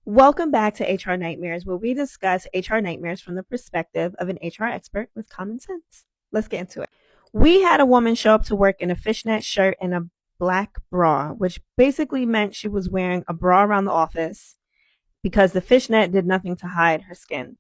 Welcome back to HR Nightmares, where we discuss HR nightmares from the perspective of an HR expert with common sense. Let's get into it. We had a woman show up to work in a fishnet shirt and a black bra, which basically meant she was wearing a bra around the office because the fishnet did nothing to hide her skin.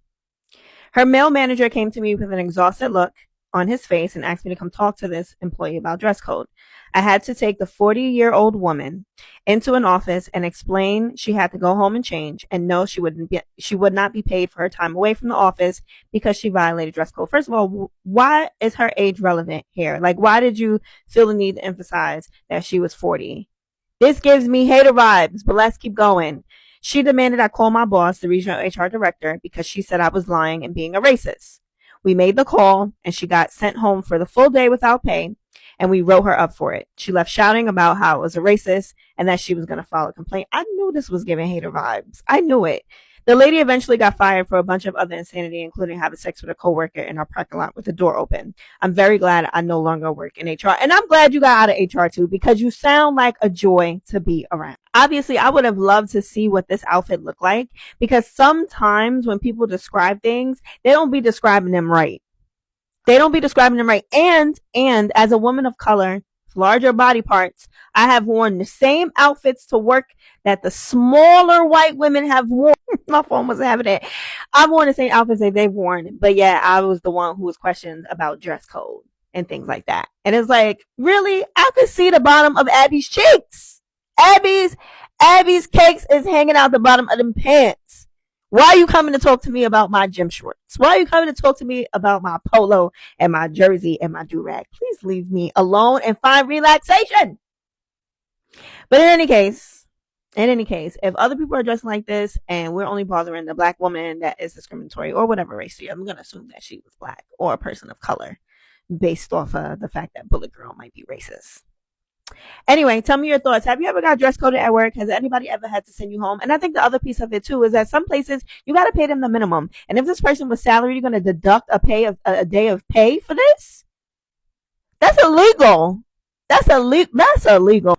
Her male manager came to me with an exhausted look on his face and asked me to come talk to this employee about dress code. I had to take the 40-year-old woman into an office and explain she had to go home and change, and no, she would not be paid for her time away from the office because she violated dress code. First of all, why is her age relevant here? Like, why did you feel the need to emphasize that she was 40? This gives me hater vibes, but let's keep going. She demanded I call my boss, the regional HR director, because she said I was lying and being a racist. We made the call, and she got sent home for the full day without pay, and we wrote her up for it. She left shouting about how it was a racist and that she was going to file a complaint. I knew this was giving hater vibes. I knew it. The lady eventually got fired for a bunch of other insanity, including having sex with a coworker in our parking lot with the door open. I'm very glad I no longer work in HR. And I'm glad you got out of HR too, because you sound like a joy to be around. Obviously, I would have loved to see what this outfit looked like, because sometimes when people describe things, they don't be describing them right. They don't be describing them right. And as a woman of color, larger body parts, I have worn the same outfits to work that the smaller white women have worn. My phone was having it. I've worn the same outfits that they've worn, but yeah, I was the one who was questioned about dress code and things like that. And it's like, really? I could see the bottom of Abby's cheeks. Abby's cakes is hanging out the bottom of them pants. Why are you coming to talk to me about my gym shorts? Why are you coming to talk to me about my polo and my jersey and my do-rag? Please leave me alone and find relaxation. But in any case, if other people are dressing like this and we're only bothering the black woman that is discriminatory or whatever race she is, I'm going to assume that she was black or a person of color based off of the fact that Bullet Girl might be racist. Anyway, tell me your thoughts. Have you ever got dress coded at work? Has anybody ever had to send you home? And I think the other piece of it too is that some places you got to pay them the minimum. And if this person was salaried, you're going to deduct a day of pay for this? That's illegal. That's illegal.